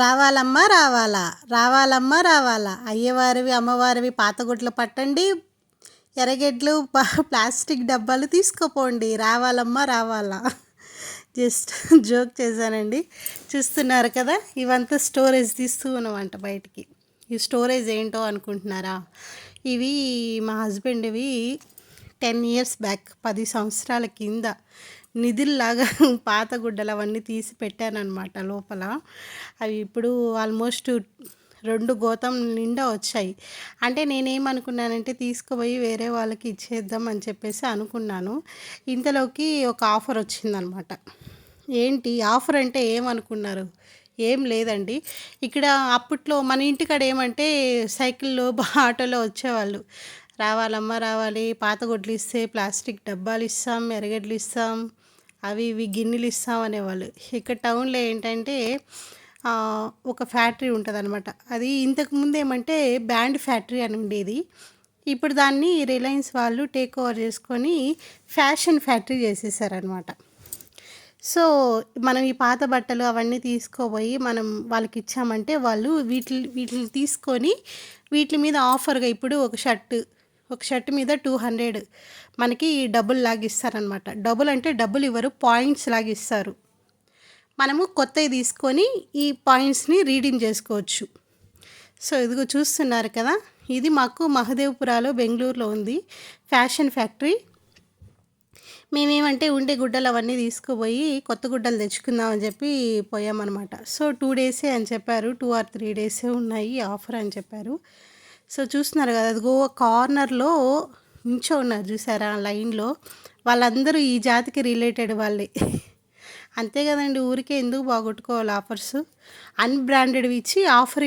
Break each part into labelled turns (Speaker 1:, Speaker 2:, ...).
Speaker 1: రావాలమ్మా రావాలా రావాలమ్మా రావాలా అయ్యవారివి అమ్మవారివి పాతగుడ్లు పట్టండి, ఎర్రగడ్డలు ప్లాస్టిక్ డబ్బాలు తీసుకుపోండి, రావాలమ్మా రావాలా. జస్ట్ జోక్ చేశానండి. చూస్తున్నారు కదా, ఇవంతా స్టోరేజ్ తీస్తూ ఉన్నామంట బయటికి. ఈ స్టోరేజ్ ఏంటో అనుకుంటున్నారా? ఇవి మా హస్బెండ్వి 10 years బ్యాక్, 10 సంవత్సరాల కింద నిధుల్లాగా పాత గుడ్డలు అవన్నీ తీసి పెట్టానన్నమాట లోపల. అవి ఇప్పుడు ఆల్మోస్ట్ 2 గోతం నిండా వచ్చాయి. అంటే నేనేమనుకున్నానంటే తీసుకుపోయి వేరే వాళ్ళకి ఇచ్చేద్దాం అని చెప్పేసి అనుకున్నాను. ఇంతలోకి ఒక ఆఫర్ వచ్చిందనమాట. ఏంటి ఆఫర్ అంటే ఏమనుకున్నారు? ఏం లేదండి. ఇక్కడ అప్పట్లో మన ఇంటికాడ ఏమంటే సైకిల్లో ఆటోలో వచ్చేవాళ్ళు. రావాలమ్మా రావాలి, పాత గుడ్లు ఇస్తే ప్లాస్టిక్ డబ్బాలు ఇస్తాం, ఎర్రగడ్డలు ఇస్తాం, అవి ఇవి గిన్నెలు ఇస్తాం అనేవాళ్ళు. ఇక్కడ టౌన్లో ఏంటంటే ఒక ఫ్యాక్టరీ ఉంటుందన్నమాట. అది ఇంతకుముందు ఏమంటే బ్యాండ్ ఫ్యాక్టరీ అని ఉండేది. ఇప్పుడు దాన్ని రిలయన్స్ వాళ్ళు టేక్ ఓవర్ చేసుకొని ఫ్యాషన్ ఫ్యాక్టరీ చేసేసారనమాట. సో మనం ఈ పాత బట్టలు అవన్నీ తీసుకోపోయి మనం వాళ్ళకి ఇచ్చామంటే వాళ్ళు వీటిని తీసుకొని వీటి మీద ఆఫర్గా ఇప్పుడు ఒక షర్ట్ మీద 200 మనకి డబ్బులు లాగా ఇస్తారనమాట. డబ్బులు అంటే డబ్బులు ఇవ్వరు, పాయింట్స్ లాగా ఇస్తారు. మనము కొత్తవి తీసుకొని ఈ పాయింట్స్ని రీడీమ్ చేసుకోవచ్చు. సో ఇదిగో చూస్తున్నారు కదా, ఇది మాకు మహదేవ్పురాలో బెంగళూరులో ఉంది ఫ్యాషన్ ఫ్యాక్టరీ. మేమేమంటే ఉండే గుడ్డలు అవన్నీ తీసుకుపోయి కొత్త గుడ్డలు తెచ్చుకుందామని చెప్పి పోయామన్నమాట. సో 2 డేసే అని చెప్పారు, 2 or 3 డేసే ఉన్నాయి ఆఫర్ అని చెప్పారు. సో చూస్తున్నారు కదా, అదిగో కార్నర్లో నించో ఉన్నారు చూసారా లైన్లో, వాళ్ళందరూ ఈ జాతికి రిలేటెడ్ వాళ్ళే. అంతే కదండి, ఊరికే ఎందుకు బాగొట్టుకోవాలి ఆఫర్స్. అన్బ్రాండెడ్వి ఇచ్చి ఆఫర్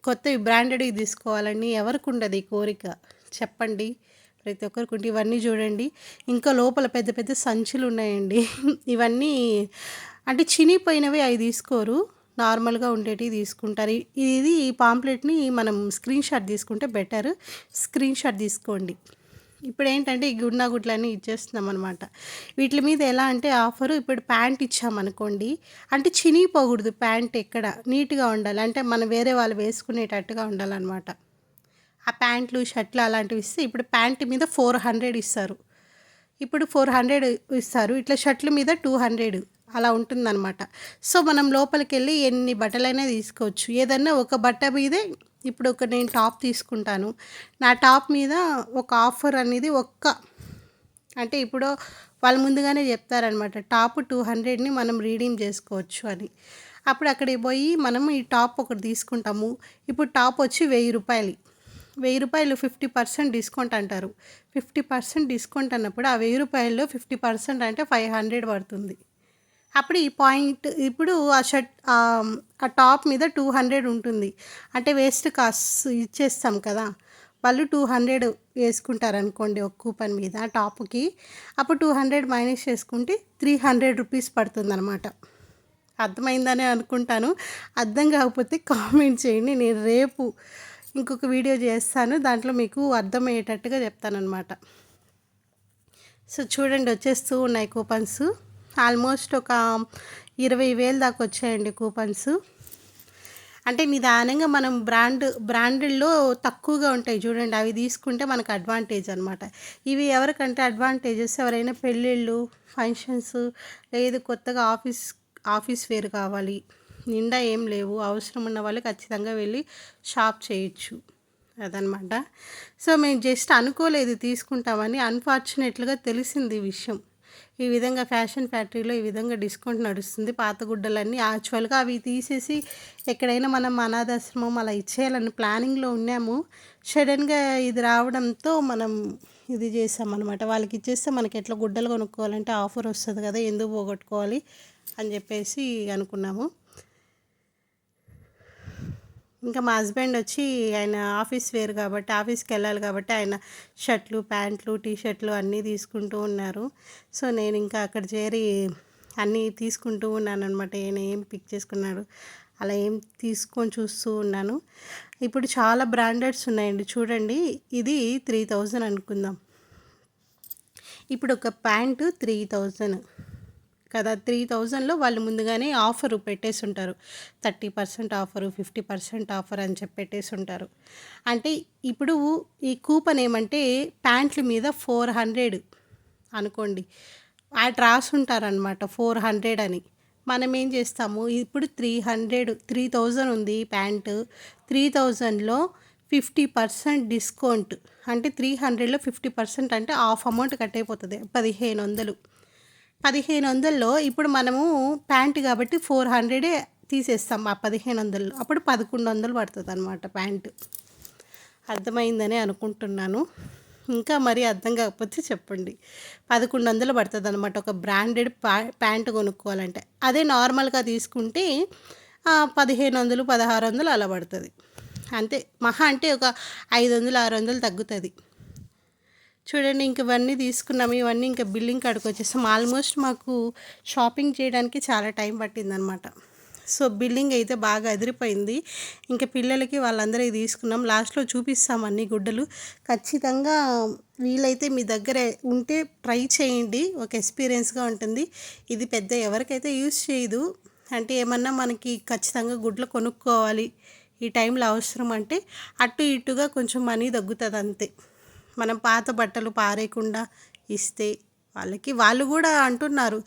Speaker 1: కొత్తవి బ్రాండెడ్వి తీసుకోవాలని ఎవరికి ఉండదు ఈ కోరిక చెప్పండి? ప్రతి ఒక్కరికి ఉంటే. ఇవన్నీ చూడండి, ఇంకా లోపల పెద్ద పెద్ద సంచులు ఉన్నాయండి. ఇవన్నీ అంటే చినిగిపోయినవి అవి తీసుకోరు, నార్మల్గా ఉండేటివి తీసుకుంటారు. ఇది ఈ పాంప్లెట్ని మనం స్క్రీన్ షాట్ తీసుకుంటే బెటర్, స్క్రీన్ షాట్ తీసుకోండి. ఇప్పుడు ఏంటంటే ఈ గుడ్లన్నీ ఇచ్చేస్తున్నాం అనమాట. వీటి మీద ఎలా అంటే ఆఫరు, ఇప్పుడు ప్యాంట్ ఇచ్చామనుకోండి, అంటే చినిగిపోకూడదు, ప్యాంట్ ఎక్కడ నీట్గా ఉండాలి, అంటే మనం వేరే వాళ్ళు వేసుకునేటట్టుగా ఉండాలన్నమాట. ఆ ప్యాంట్లు షర్ట్లు అలాంటివి ఇస్తే ఇప్పుడు ప్యాంట్ మీద 400 ఇస్తారు, ఇప్పుడు 400 ఇస్తారు. ఇట్లా షర్ట్ల మీద 200 అలా ఉంటుందన్నమాట. సో మనం లోపలికి వెళ్ళి ఎన్ని బట్టలైనా తీసుకోవచ్చు. ఏదన్నా ఒక బట్ట మీదే ఇప్పుడు నేను టాప్ తీసుకుంటాను, నా టాప్ మీద ఒక ఆఫర్ అనేది అంటే ఇప్పుడు వాళ్ళు ముందుగానే చెప్తారనమాట, టాప్ 200ని మనం రీడీమ్ చేసుకోవచ్చు అని. అప్పుడు అక్కడికి పోయి మనం ఈ టాప్ ఒకటి తీసుకుంటాము. ఇప్పుడు టాప్ వచ్చి 1000 రూపాయలు, 1000 రూపాయలు 50% డిస్కౌంట్ అంటారు. 50% డిస్కౌంట్ అన్నప్పుడు ఆ 1000 రూపాయల్లో 50% అంటే 500 పడుతుంది. అప్పుడు ఈ పాయింట్ ఇప్పుడు ఆ టాప్ మీద 200 ఉంటుంది, అంటే వేస్ట్ కాస్ట్ ఇచ్చేస్తాం కదా. వాళ్ళు 200 వేసుకుంటారనుకోండి ఒక కూపన్ మీద ఆ టాప్కి, అప్పుడు 200 మైనస్ చేసుకుంటే 300 రూపీస్ పడుతుంది అనమాట. అర్థమైందని అనుకుంటాను. అర్థం కాకపోతే కామెంట్ చేయండి, నేను రేపు ఇంకొక వీడియో చేస్తాను, దాంట్లో మీకు అర్థమయ్యేటట్టుగా చెప్తానమాట. సో చూడండి, వచ్చేస్తూ ఉన్నాయి కూపన్స్. ఆల్మోస్ట్ ఒక 20,000 దాకా వచ్చాయండి కూపన్స్. అంటే నిదానంగా మనం బ్రాండెడ్లో తక్కువగా ఉంటాయి చూడండి, అవి తీసుకుంటే మనకు అడ్వాంటేజ్ అనమాట. ఇవి ఎవరికంటే అడ్వాంటేజెస్, ఎవరైనా పెళ్ళిళ్ళు ఫంక్షన్స్, లేదు కొత్తగా ఆఫీస్ వేర్ కావాలి, నిండా ఏం లేవు, అవసరం ఉన్న వాళ్ళు ఖచ్చితంగా వెళ్ళి షాప్ చేయొచ్చు అదనమాట. సో మేము జస్ట్ అనుకోలేదు తీసుకుంటామని, అన్ఫార్చునేట్గా తెలిసింది ఈ విషయం. ఈ విధంగా ఫ్యాషన్ ఫ్యాక్టరీలో ఈ విధంగా డిస్కౌంట్ నడుస్తుంది. పాత గుడ్డలన్నీ యాక్చువల్గా అవి తీసేసి ఎక్కడైనా మనం అనాథాశ్రమం అలా ఇచ్చేయాలని ప్లానింగ్లో ఉన్నాము. సడన్గా ఇది రావడంతో మనం ఇది చేసామన్నమాట. వాళ్ళకి ఇచ్చేస్తే మనకి ఎట్లా గుడ్డలు కొనుక్కోవాలంటే ఆఫర్ వస్తుంది కదా, ఎందుకు పోగొట్టుకోవాలి అని చెప్పేసి అనుకున్నాము. ఇంకా మా హస్బెండ్ వచ్చి ఆయన ఆఫీస్ వేర్ కాబట్టి, ఆఫీస్కి వెళ్ళాలి కాబట్టి ఆయన షర్ట్లు ప్యాంట్లు టీషర్ట్లు అన్నీ తీసుకుంటూ ఉన్నారు. సో నేను ఇంకా అక్కడ చేరి అన్నీ తీసుకుంటూ ఉన్నాను అనమాట. ఆయన ఏం పిక్ చేసుకున్నాడు అలా ఏం తీసుకొని చూస్తూ ఉన్నాను. ఇప్పుడు చాలా బ్రాండెడ్స్ ఉన్నాయండి చూడండి. ఇది 3000 అనుకుందాం, ఇప్పుడు ఒక ప్యాంటు 3000, కదా! 3000లో వాళ్ళు ముందుగానే ఆఫర్ పెట్టేసుంటారు. 30% ఆఫరు, 50% ఆఫర్ అని చెప్పి పెట్టేసుంటారు. అంటే ఇప్పుడు ఈ కూపన్ ఏమంటే ప్యాంట్ల మీద 400 అనుకోండి. అటు రాసుంటారనమాట 400 అని. మనం ఏం చేస్తాము, ఇప్పుడు 3000 ఉంది ప్యాంటు. 3000లో 50% డిస్కౌంట్. అంటే 300లో 50% అంటే హాఫ్ అమౌంట్ కట్ అయిపోతది. 1500. 1500లో ఇప్పుడు మనము ప్యాంట్ కాబట్టి 400 తీసేస్తాం ఆ 1500లో. అప్పుడు 1100 పడతదనమాట ప్యాంటు. అర్థమైందని అనుకుంటున్నాను. ఇంకా మరీ అర్థం కాకపోతే చెప్పండి. 1100 పడతదనమాట ఒక బ్రాండెడ్ ప్యాంట్ కొనుక్కోవాలంటే. అదే నార్మల్‌గా తీసుకుంటే 1500, 1600 అలా పడతది. అంతే. మహా అంటే ఒక 500, 600 తగ్గుతది. చూడండి ఇంక ఇవన్నీ తీసుకున్నాము. ఇవన్నీ ఇంకా బిల్లింగ్ కాడికి వచ్చేసాం. ఆల్మోస్ట్ మాకు షాపింగ్ చేయడానికి చాలా టైం పట్టిందనమాట. సో, బిల్లింగ్ అయితే బాగా అదిరిపోయింది. ఇంక పిల్లలకి వాళ్ళందరికీ తీసుకున్నాం. లాస్ట్‌లో చూపిస్తాం అన్ని గుడ్డలు. ఖచ్చితంగా వీలైతే మీ దగ్గర ఉంటే ట్రై చేయండి. ఒక ఎక్స్‌పీరియన్స్‌గా ఉంటుంది. ఇది పెద్ద ఎవరికైతే యూజ్ చేయదు. అంటే ఏమన్నా మనకి ఖచ్చితంగా గుడ్లు కొనుక్కోవాలి ఈ టైంలో అవసరం అంటే అటు ఇటుగా కొంచెం మనీ తగ్గుతుంది అంతే. మనం పాత బట్టలు పారేయకుండా ఇస్తే వాళ్ళు కూడా అంటున్నారు,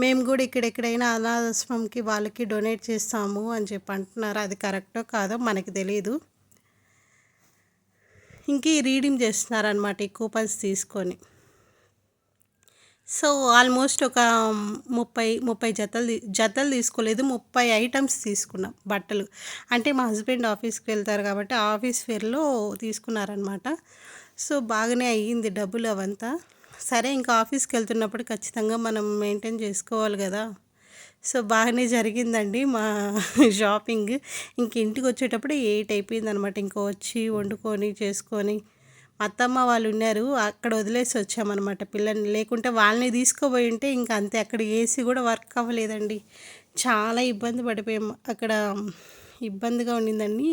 Speaker 1: మేము కూడా ఇక్కడెక్కడైనా అనాథాశ్రమంకి వాళ్ళకి డొనేట్ చేస్తాము అని చెప్పి అంటున్నారు. అది కరెక్టో కాదో మనకి తెలియదు. ఇంక ఈ రీడీమ్ చేస్తున్నారనమాట ఈ కూపన్స్ తీసుకొని. సో, ఆల్మోస్ట్ ఒక 30 జతలు తీసుకోలేదు. 30 ఐటమ్స్ తీసుకున్నాం బట్టలు. అంటే మా హస్బెండ్ ఆఫీస్‌కి వెళ్తారు కాబట్టి ఆఫీస్ వేర్‌లో తీసుకున్నారనమాట. సో, బాగానే అయ్యింది డబ్బులు అవంతా. సరే ఇంకా ఆఫీస్‌కి వెళ్తున్నప్పుడు ఖచ్చితంగా మనం మెయింటైన్ చేసుకోవాలి కదా! సో, బాగానే జరిగిందండి మా షాపింగ్. ఇంక ఇంటికి వచ్చేటప్పుడు 8 అయిపోయిందనమాట. ఇంక వచ్చి వండుకొని చేసుకొని మా అత్తమ్మ వాళ్ళు ఉన్నారు. అక్కడ వదిలేసి వచ్చామనమాట పిల్లల్ని. లేకుంటే వాళ్ళని తీసుకుపోయి ఉంటే ఇంక అంతే. అక్కడ ఏసీ కూడా వర్క్ అవ్వలేదండి. చాలా ఇబ్బంది పడిపోయాం. అక్కడ ఇబ్బందిగా ఉండిందని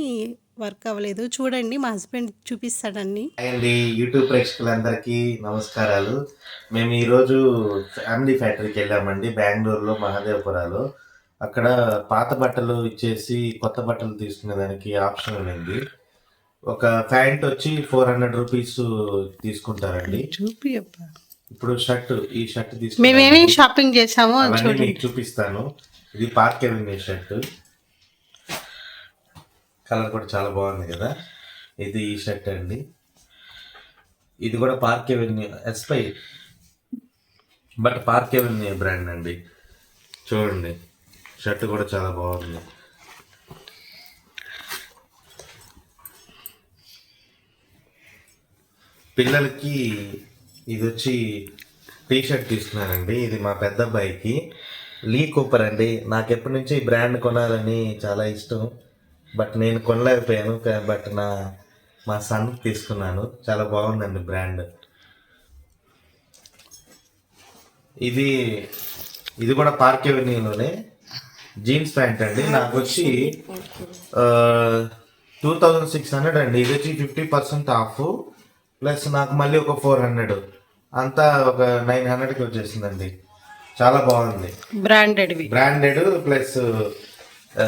Speaker 1: వర్క్ అవ్వలేదు. చూడండి మా హస్బెండ్ చూపిస్తాడన్నీ.
Speaker 2: అండి యూట్యూబ్ ప్రేక్షకులందరికీ నమస్కారాలు. మేము ఈరోజు ఫ్యామిలీ ఫ్యాక్టరీకి వెళ్ళామండి బెంగళూరులో మహదేవపురాలో. అక్కడ పాత బట్టలు ఇచ్చేసి కొత్త బట్టలు తీసుకునే దానికి ఆప్షన్ ఉంది. ఒక ప్యాంట్ వచ్చి 400 రూపీస్ తీసుకుంటారండి. ఇప్పుడు ఈ షర్ట్
Speaker 1: మేమేమి
Speaker 2: తీసుకున్నాను.
Speaker 1: షాపింగ్ చేసామో
Speaker 2: అవన్నీ
Speaker 1: చూడండి.
Speaker 2: మీకు చూపిస్తాను. ఇది పార్క్ ఎవెన్యూ షర్ట్. కలర్ కూడా చాలా బాగుంది కదా. ఇది ఈ షర్ట్ అండి. ఇది కూడా పార్క్ ఎవెన్యూ ఎస్పై బట్ పార్క్ ఎవెన్యూ బ్రాండ్ అండి. చూడండి షర్ట్ కూడా చాలా బాగుంది. పిల్లలకి ఇది వచ్చి టీ షర్ట్ తీసుకున్నానండి. ఇది మా పెద్ద అబ్బాయికి లీ కూపర్ అండి. నాకు ఎప్పటి నుంచి ఈ బ్రాండ్ కొనాలని చాలా ఇష్టం, బట్ నేను కొనలేకపోయాను. బట్ మా సన్కి తీసుకున్నాను. చాలా బాగుందండి బ్రాండ్. ఇది కూడా పార్క్ ఎవెన్యూలోనే జీన్స్ ప్యాంట్ అండి. నాకు వచ్చి 2600 అండి. ఇది వచ్చి 50% ఆఫ్ ప్లస్ నాకు మళ్ళీ ఒక 400, అంతా ఒక 900కి వచ్చేసిందండి. చాలా బాగుంది. బ్రాండెడ్ ప్లస్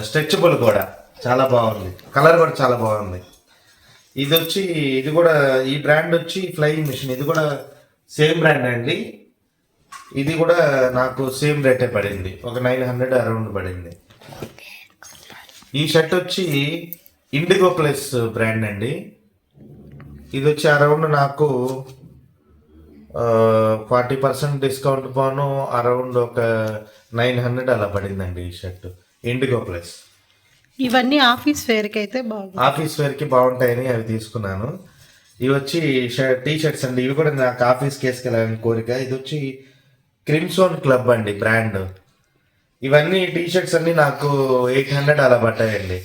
Speaker 2: స్ట్రెచబుల్ కూడా చాలా బాగుంది. కలర్ కూడా చాలా బాగుంది. ఇది కూడా ఈ బ్రాండ్ వచ్చి ఫ్లయింగ్ మిషన్. ఇది కూడా సేమ్ బ్రాండ్ అండి. ఇది కూడా నాకు సేమ్ రేటే పడింది. ఒక 900 అరౌండ్ పడింది. ఈ షర్ట్ వచ్చి ఇండిగో ప్లస్ బ్రాండ్ అండి. ఇది వచ్చి అరౌండ్ నాకు 40% డిస్కౌంట్ పోను అరౌండ్ ఒక 900 అలా పడిందండి ఈ షర్ట్ ఇండిగో ప్లస్.
Speaker 1: ఇవన్నీ ఆఫీస్ వేర్కి అయితే బాగుంది.
Speaker 2: ఆఫీస్ వేర్కి బాగుంటాయని అవి తీసుకున్నాను. ఇవి వచ్చి టీ షర్ట్స్ అండి. ఇవి కూడా నాకు ఆఫీస్కి వేసుకెళ్ళాలని కోరిక. ఇది వచ్చి క్రిమ్సోన్ క్లబ్ అండి బ్రాండ్. ఇవన్నీ టీ షర్ట్స్ అన్ని నాకు 800 అలా పడ్డాయండి.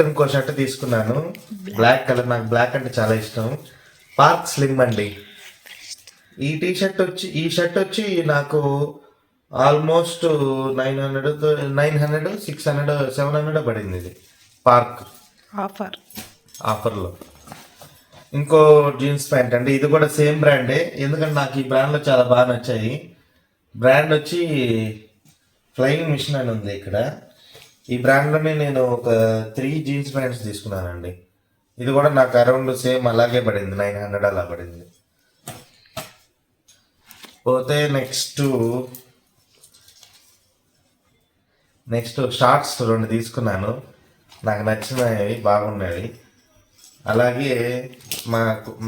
Speaker 2: ఇంకో షర్ట్ తీసుకున్నాను బ్లాక్ కలర్. నాకు బ్లాక్ అంటే చాలా ఇష్టం. పార్క్ స్లిమ్ అండి. ఈ షర్ట్ వచ్చి నాకు ఆల్మోస్ట్ 900, 600, 700 పడింది. ఇది పార్క్ ఆఫర్లో. ఇంకో జీన్స్ ప్యాంట్ అండి. ఇది కూడా సేమ్ బ్రాండే. ఎందుకంటే నాకు ఈ బ్రాండ్లో చాలా బాగా నచ్చాయి. బ్రాండ్ వచ్చి ఫ్లయింగ్ మిషన్ అని ఉంది ఇక్కడ. ఈ బ్రాండ్లోనే నేను ఒక 3 జీన్స్ ప్యాంట్స్ తీసుకున్నానండి. ఇది కూడా నాకు అరౌండ్ సేమ్ అలాగే పడింది, 900 అలా పడింది. పోతే నెక్స్ట్ షార్ట్స్ 2 తీసుకున్నాను. నాకు నచ్చినవి, బాగున్నాయి. అలాగే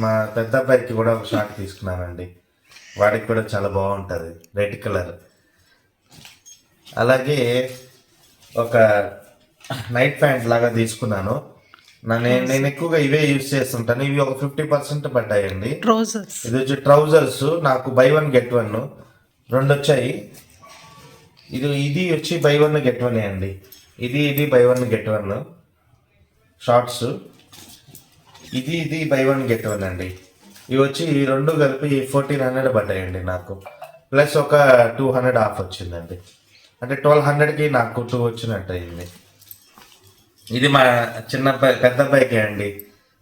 Speaker 2: మా పెద్ద అబ్బాయికి కూడా ఒక షార్ట్ తీసుకున్నానండి. వాడికి కూడా చాలా బాగుంటుంది, రెడ్ కలర్. అలాగే ఒక నైట్ ప్యాంట్ లాగా తీసుకున్నాను. నేను ఎక్కువగా ఇవే యూజ్ చేస్తుంటాను. ఇవి ఒక 50% పడ్డాయండి. ఇది వచ్చి ట్రౌజర్స్, నాకు బై 1 గెట్ 1 2 వచ్చాయి. ఇది వచ్చి బై 1 గెట్ 1 అండి. ఇది బై 1 గెట్ 1 షార్ట్స్. ఇది బై 1 గెట్ 1 అండి. ఇవి వచ్చి 2 కలిపి 1400 పడ్డాయండి నాకు. ప్లస్ ఒక 200 ఆఫ్ వచ్చిందండి. అంటే 1200కి నాకు 2 వచ్చినట్టు అయింది. ఇది మా పెద్ద అబ్బాయికి అండి.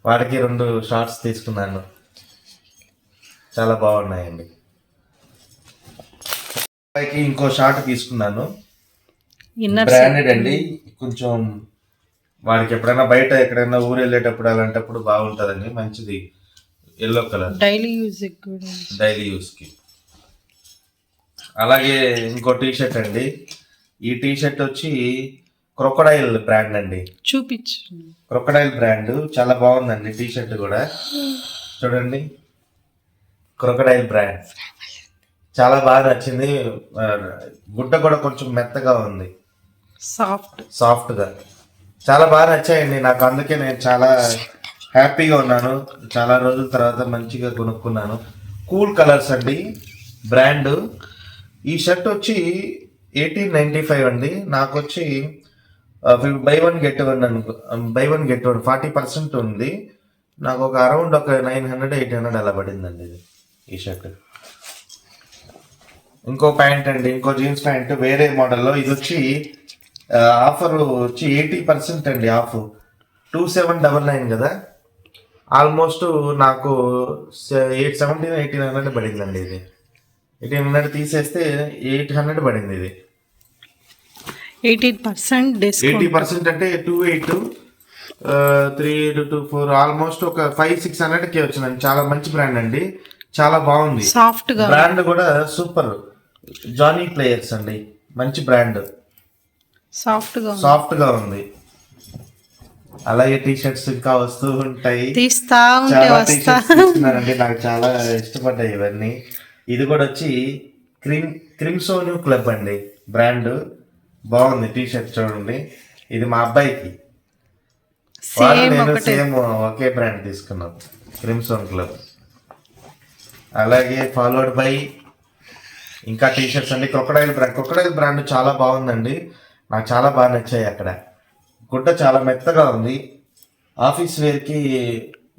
Speaker 2: వాడికి 2 షార్ట్స్ తీసుకున్నాను, చాలా బాగున్నాయండి. అబ్బాయికి ఇంకో షార్ట్ తీసుకున్నాను, బ్రాండెడ్ అండి. కొంచెం వాడికి ఎప్పుడైనా బయట ఎక్కడైనా ఊరు వెళ్ళేటప్పుడు అలాంటప్పుడు బాగుంటుందండి. మంచిది, ఎల్లో కలర్, డైలీ యూస్కి. అలాగే ఇంకో టీషర్ట్ అండి. ఈ టీషర్ట్ వచ్చి క్రొకడైల్ బ్రాండ్ అండి. క్రొకడైల్ బ్రాండ్ చాలా బాగుందండి. టీషర్ట్ కూడా చూడండి, క్రొకడైల్ బ్రాండ్ చాలా బాగా నచ్చింది. గుడ్డ కూడా కొంచెం మెత్తగా ఉంది, సాఫ్ట్గా. చాలా బాగా నచ్చాయండి నాకు. అందుకే నేను చాలా హ్యాపీగా ఉన్నాను. చాలా రోజుల తర్వాత మంచిగా కొనుక్కున్నాను. కూల్ కలర్స్ అండి బ్రాండ్. ఈ షర్ట్ వచ్చి 1895 అండి. నాకు వచ్చి బై 1 గెట్ 1 40% ఉంది. నాకు ఒక అరౌండ్ ఒక 900-800 అలా పడిందండి ఈ షర్ట్. ఇంకో ప్యాంట్ అండి, ఇంకో జీన్స్ ప్యాంట్ వేరే మోడల్లో. ఇది వచ్చి ఆఫర్ వచ్చి 80% అండి ఆఫ్. 2799 కదా, ఆల్మోస్ట్ నాకు 870-1800 పడిందండి. ఇది 1800 తీసేస్తే 800 పడింది. ఇది 80% అంటే 28 3-4 ఆల్మోస్ట్ ఒక 500-600కి వచ్చిందండి. చాలా మంచి బ్రాండ్ అండి, చాలా బాగుంది. బ్రాండ్ కూడా సూపర్. జానీ ప్లేయర్స్ అండి, మంచి బ్రాండ్, సాఫ్ట్గా ఉంది. అలాగే టీ షర్ట్స్ ఇంకా వస్తూ ఉంటాయి. చాలా టీ షర్ట్స్ తీసుకున్నానండి, నాకు చాలా ఇష్టపడ్డాయి ఇవన్నీ. ఇది కూడా వచ్చి క్రిమ్సోన్ క్లబ్ అండి బ్రాండ్, బాగుంది టీ షర్ట్ చూడండి. ఇది మా అబ్బాయికి, నేను సేమ్ ఒకే బ్రాండ్ తీసుకున్నాం, క్రిమ్సోన్ క్లబ్. అలాగే ఫాలోడ్ బై ఇంకా టీ షర్ట్స్ అండి. క్రొకడైల్ బ్రాండ్ చాలా బాగుందండి, నాకు చాలా బాగా నచ్చాయి. అక్కడ గుడ్డ చాలా మెత్తగా ఉంది. ఆఫీస్ వేర్కి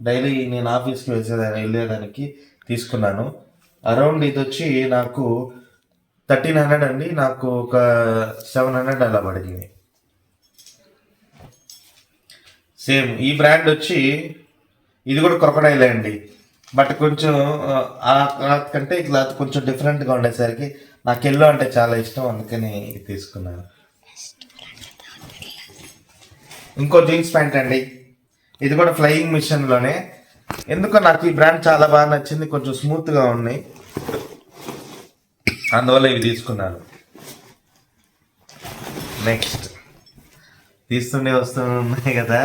Speaker 2: డైలీ నేను ఆఫీస్కి వెళ్ళేదానికి తీసుకున్నాను. అరౌండ్ ఇది వచ్చి నాకు 1300 అండి. నాకు ఒక 700 అలా పడింది. సేమ్ ఈ బ్రాండ్ వచ్చి ఇది కూడా క్రొకడైలే అండి. బట్ కొంచెం ఆ క్లాత్ కంటే ఈ క్లాత్ కొంచెం డిఫరెంట్గా ఉండేసరికి నాకు ఎల్లో అంటే చాలా ఇష్టం, అందుకని తీసుకున్నాను. ఇంకో జీన్స్ ప్యాంట్ అండి. ఇది కూడా ఫ్లయింగ్ మిషన్లోనే. ఎందుకో నాకు ఈ బ్రాండ్ చాలా బాగా నచ్చింది, కొంచెం స్మూత్గా ఉన్నాయి, అందువల్ల ఇవి తీసుకున్నాను. నెక్స్ట్ తీస్తుండే వస్తున్నాయి కదా,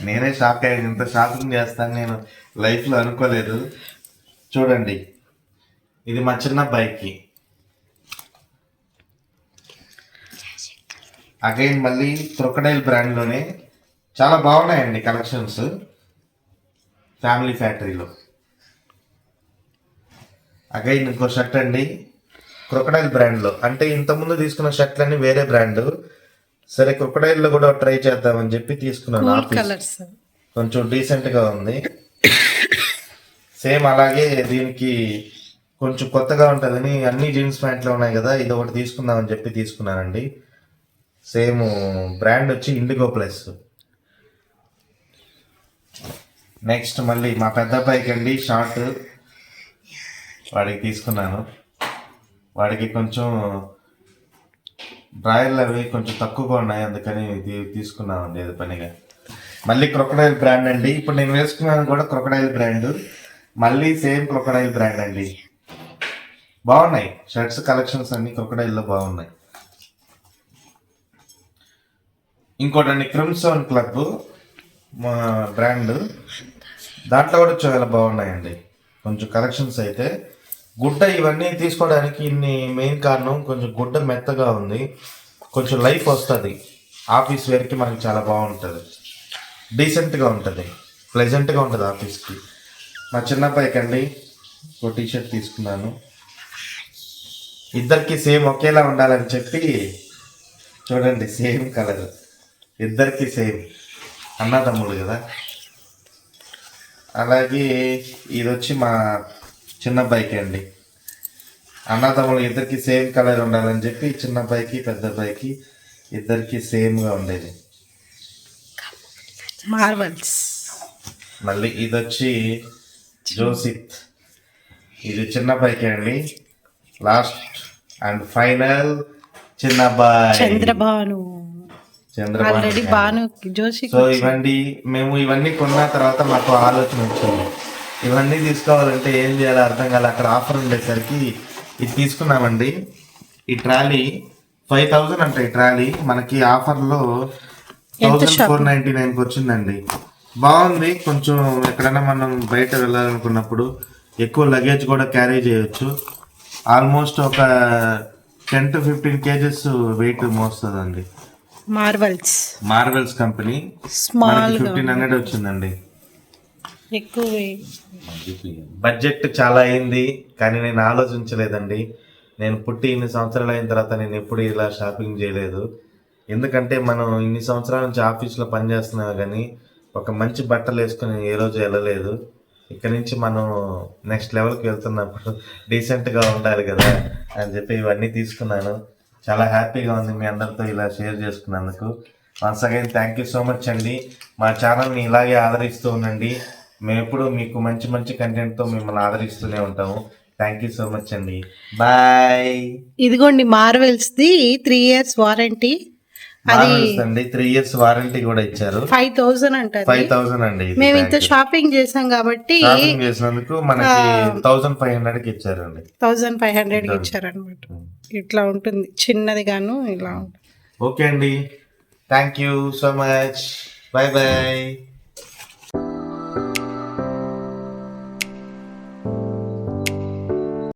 Speaker 2: నేనే షాక్ అయ్యాను. ఇంత షాపింగ్ చేస్తాను నేను లైఫ్లో అనుకోలేదు. చూడండి, ఇది మా చిన్న అబ్బాయికి. అగైన్ మళ్ళీ క్రొకడైల్ బ్రాండ్లోనే చాలా బాగున్నాయండి కలెక్షన్స్, ఫ్యామిలీ ఫ్యాక్టరీలో. అగైన్ ఇంకో షర్ట్ అండి, క్రొకడైల్ బ్రాండ్లో. అంటే ఇంతకుముందు తీసుకున్న షర్ట్లన్నీ వేరే బ్రాండ్, సరే క్రొకడైల్లో కూడా ట్రై చేద్దామని చెప్పి తీసుకున్నాను. కొంచెం డీసెంట్గా ఉంది. సేమ్ అలాగే దీనికి కొంచెం కొత్తగా ఉంటుందని అన్ని జీన్స్ ప్యాంట్లు ఉన్నాయి కదా, ఇది ఒకటి తీసుకుందామని చెప్పి తీసుకున్నానండి. సేమ్ బ్రాండ్ వచ్చి ఇండిగో ప్లస్. నెక్స్ట్ మళ్ళీ మా పెద్ద అబ్బాయికి అండి షార్ట్, వాడికి తీసుకున్నాను. వాడికి కొంచెం డ్రాయర్లు అవి కొంచెం తక్కువగా ఉన్నాయి, అందుకని ఇది తీసుకున్నామండి అది పనిగా. మళ్ళీ క్రొకడైల్ బ్రాండ్ అండి. ఇప్పుడు నేను వేసుకున్నాను కూడా క్రొకడైల్ బ్రాండ్, మళ్ళీ సేమ్ క్రొకడైల్ బ్రాండ్ అండి. బాగున్నాయి షర్ట్స్ కలెక్షన్స్ అన్ని క్రొకడైల్లో బాగున్నాయి. ఇంకోటండి క్రిమ్సన్ క్లబ్ మా బ్రాండ్, దాంట్లో కూడా చాలా బాగున్నాయండి కొంచెం కలెక్షన్స్ అయితే. గుడ్డ ఇవన్నీ తీసుకోవడానికి ఇన్ని మెయిన్ కారణం కొంచెం గుడ్డ మెత్తగా ఉంది, కొంచెం లైఫ్ వస్తుంది, ఆఫీస్ వేర్కి మనకి చాలా బాగుంటుంది, డీసెంట్గా ఉంటుంది, ప్లెజెంట్గా ఉంటుంది ఆఫీస్కి. మా చిన్నబ్బాయికి అండి ఒక టీషర్ట్ తీసుకున్నాను, ఇద్దరికి సేమ్ ఒకేలా ఉండాలని చెప్పి. చూడండి సేమ్ కలర్, ఇద్దరికి సేమ్, అన్నదమ్ముడు కదా. అలాగే ఇది వచ్చి మా చిన్నబ్బాయికి అండి, అన్నదమ్ములు ఇద్దరికి సేమ్ కలర్ ఉండాలని చెప్పి చిన్నబ్బాయికి పెద్దబ్బాయికి ఇద్దరికి సేమ్గా ఉండేది.
Speaker 1: మార్వల్స్.
Speaker 2: మళ్ళీ ఇది వచ్చి జోసిత్, ఇది చిన్నబ్బాయికి అండి. లాస్ట్ అండ్ ఫైనల్ చిన్నబ్బాయి
Speaker 1: చంద్రభాను. ఆల్రెడీ భాను జోషి.
Speaker 2: సో ఇవన్నీ కొన్న తర్వాత మాకు ఆలోచన వచ్చింది, ఇవన్నీ తీసుకోవాలంటే ఏం చేయాలో అర్థం కాదు. అక్కడ ఆఫర్ ఉండేసరికి ఇది తీసుకున్నామండి. ఈ ట్రాలీ 5000 అంటే ఈ ట్రాలీ మనకి ఆఫర్లో 1499కి వచ్చిందండి. బాగుంది. కొంచెం ఎక్కడైనా మనం బయట వెళ్ళాలనుకున్నప్పుడు ఎక్కువ లగేజ్ కూడా క్యారీ చేయొచ్చు. ఆల్మోస్ట్ ఒక 10 to 15 kgs వెయిట్ మోస్తుందండి. మార్వెల్స్ కంపెనీ
Speaker 1: స్మాల్
Speaker 2: 1500 వచ్చిందండి.
Speaker 1: ఎక్కువ
Speaker 2: బడ్జెట్ చాలా అయింది కానీ నేను ఆలోచించలేదండి. నేను పుట్టి ఇన్ని సంవత్సరాలు అయిన తర్వాత నేను ఎప్పుడు ఇలా షాపింగ్ చేయలేదు. ఎందుకంటే మనం ఇన్ని సంవత్సరాల నుంచి ఆఫీస్లో పనిచేస్తున్నా కానీ ఒక మంచి బట్టలు వేసుకుని ఏ రోజు వెళ్ళలేదు. ఇక్కడ నుంచి మనం నెక్స్ట్ లెవెల్కి వెళ్తున్నప్పుడు డీసెంట్గా ఉండాలి కదా అని చెప్పి ఇవన్నీ తీసుకున్నాను. చాలా హ్యాపీగా ఉంది మీ అందరితో ఇలా షేర్ చేసుకున్నందుకు. Once again thank you so much అండి. మా ఛానల్ని ఇలాగే ఆదరిస్తూ ఉండండి. మేము ఎప్పుడు మీకు మంచి మంచి కంటెంట్తో మిమ్మల్ని ఆదరిస్తూనే ఉంటాము. థ్యాంక్ యూ సో మచ్ అండి. బాయ్.
Speaker 1: ఇదిగోండి మార్వెల్స్ది 3 years వారంటీ.
Speaker 2: అండి 3 years వారంటీ కూడా ఇచ్చారు.
Speaker 1: 5000 అంటారు.
Speaker 2: 5000 అండి.
Speaker 1: మేము ఇంత షాపింగ్ చేసాం కాబట్టి
Speaker 2: షాపింగ్ చేసినందుకు మనకి 1500కి ఇచ్చారండి.
Speaker 1: 1500కి ఇచ్చారనమాట. ఇట్లా ఉంటుంది చిన్నది గాను ఇలా ఉంటుంది.
Speaker 2: ఓకే అండి, thank you so much. Bye bye.